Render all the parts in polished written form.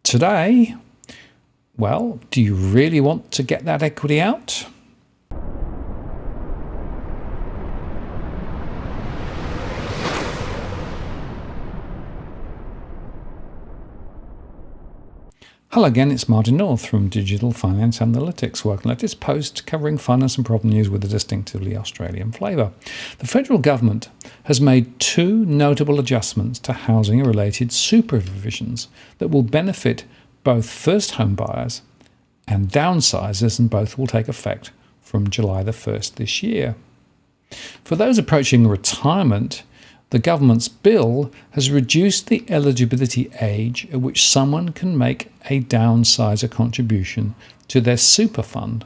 Today, well, do you really want to get that equity out? Hello again, it's Martin North from Digital Finance Analytics, working latest post covering finance and problem news with a distinctively Australian flavour. The federal government has made two notable adjustments to housing-related super provisions that will benefit both first home buyers and downsizers, and both will take effect from July the 1st this year. For those approaching retirement, the government's bill has reduced the eligibility age at which someone can make a downsizer contribution to their super fund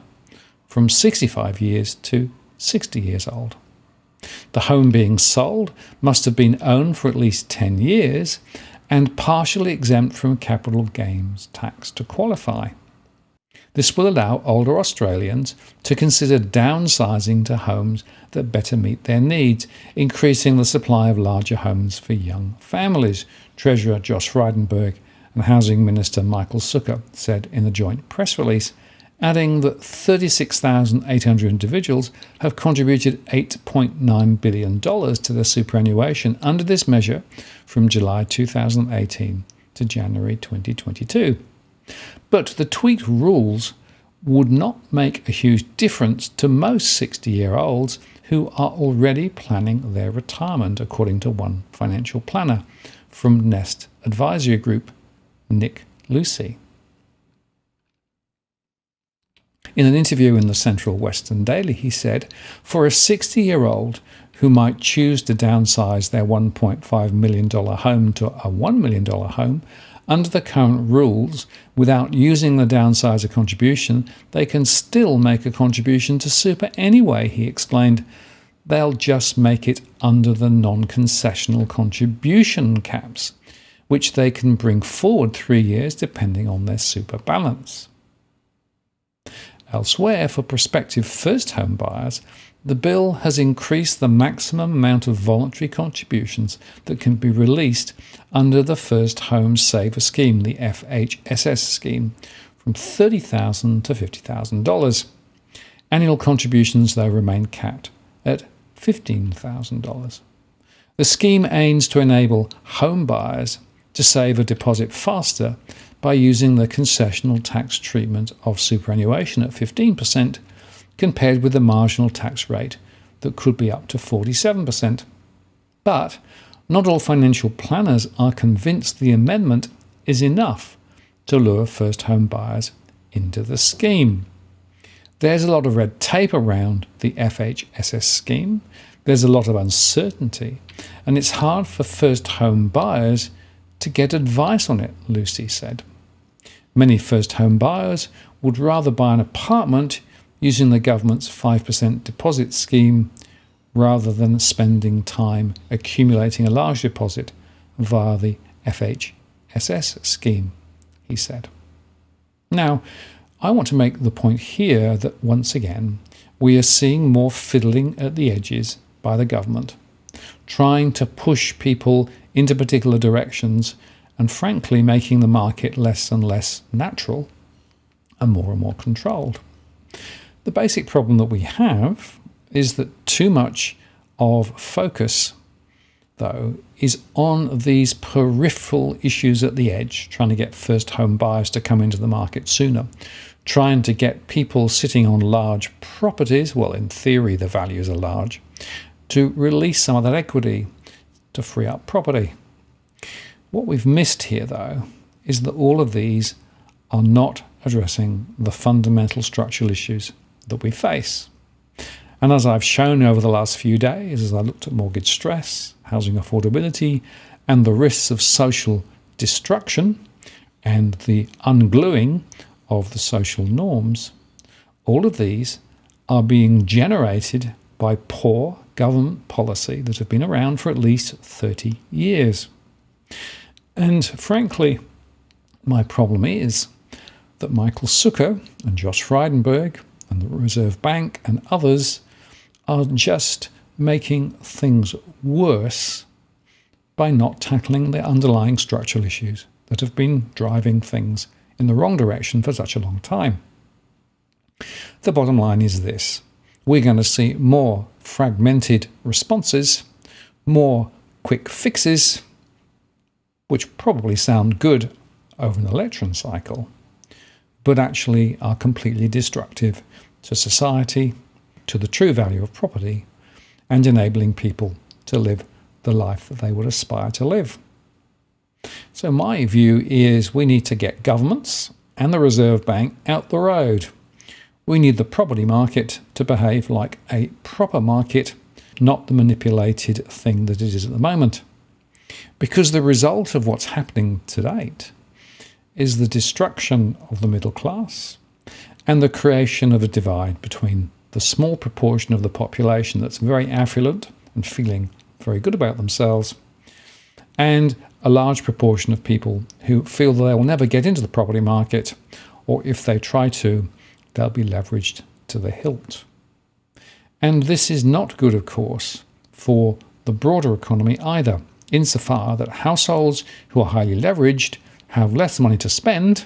from 65 years to 60 years old. The home being sold must have been owned for at least 10 years and partially exempt from capital gains tax to qualify. This will allow older Australians to consider downsizing to homes that better meet their needs, increasing the supply of larger homes for young families, Treasurer Josh Frydenberg and Housing Minister Michael Sukkar said in a joint press release, adding that 36,800 individuals have contributed $8.9 billion to their superannuation under this measure from July 2018 to January 2022. But the tweaked rules would not make a huge difference to most 60-year-olds who are already planning their retirement, according to one financial planner from Nest Advisory Group, Nick Lucy. In an interview in the Central Western Daily, he said, for a 60-year-old who might choose to downsize their $1.5 million home to a $1 million home, under the current rules, without using the downsizer contribution, they can still make a contribution to super anyway, he explained. They'll just make it under the non-concessional contribution caps, which they can bring forward 3 years depending on their super balance. Elsewhere, for prospective first home buyers, the bill has increased the maximum amount of voluntary contributions that can be released under the First Home Saver Scheme, the FHSS scheme, from $30,000 to $50,000. Annual contributions, though, remain capped at $15,000. The scheme aims to enable home buyers to save a deposit faster by using the concessional tax treatment of superannuation at 15%, compared with the marginal tax rate that could be up to 47%. But not all financial planners are convinced the amendment is enough to lure first home buyers into the scheme. There's a lot of red tape around the FHSS scheme, there's a lot of uncertainty, and it's hard for first home buyers to get advice on it, Lucy said. Many first home buyers would rather buy an apartment using the government's 5% deposit scheme rather than spending time accumulating a large deposit via the FHSS scheme, he said. Now, I want to make the point here that once again, we are seeing more fiddling at the edges by the government, trying to push people into particular directions and frankly making the market less and less natural and more controlled. The basic problem that we have is that too much of focus, though, is on these peripheral issues at the edge, trying to get first home buyers to come into the market sooner, trying to get people sitting on large properties, well, in theory the values are large, to release some of that equity to free up property. What we've missed here, though, is that all of these are not addressing the fundamental structural issues that we face. And as I've shown over the last few days, as I looked at mortgage stress, housing affordability, and the risks of social destruction and the ungluing of the social norms, all of these are being generated by poor government policy that have been around for at least 30 years. And frankly, my problem is that Michael Sukkar and Josh Frydenberg and the Reserve Bank and others are just making things worse by not tackling the underlying structural issues that have been driving things in the wrong direction for such a long time. The bottom line is this: we're going to see more fragmented responses, more quick fixes, which probably sound good over an election cycle, but actually are completely destructive to society, to the true value of property, and enabling people to live the life that they would aspire to live. So my view is we need to get governments and the Reserve Bank out the road. We need the property market to behave like a proper market, not the manipulated thing that it is at the moment. Because the result of what's happening to date is the destruction of the middle class and the creation of a divide between the small proportion of the population that's very affluent and feeling very good about themselves, and a large proportion of people who feel that they will never get into the property market, or if they try to, they'll be leveraged to the hilt. And this is not good, of course, for the broader economy either, insofar that households who are highly leveraged have less money to spend,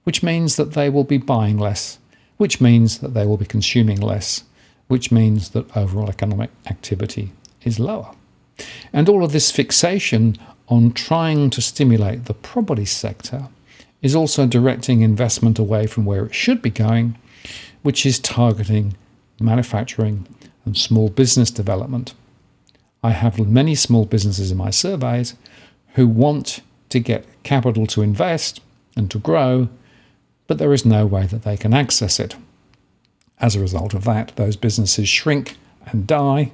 which means that they will be buying less, which means that they will be consuming less, which means that overall economic activity is lower. And all of this fixation on trying to stimulate the property sector is also directing investment away from where it should be going, which is targeting manufacturing and small business development. I have many small businesses in my surveys who want to get capital to invest and to grow, but there is no way that they can access it. As a result of that, those businesses shrink and die,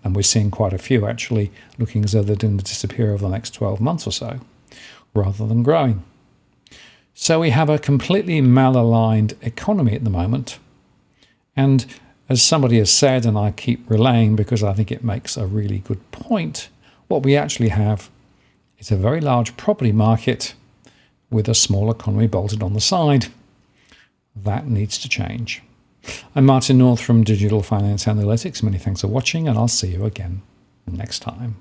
and we're seeing quite a few actually looking as though they're going to disappear over the next 12 months or so, rather than growing. So we have a completely malaligned economy at the moment. And as somebody has said, and I keep relaying because I think it makes a really good point, what we actually have is a very large property market with a small economy bolted on the side. That needs to change. I'm Martin North from Digital Finance Analytics. Many thanks for watching, and I'll see you again next time.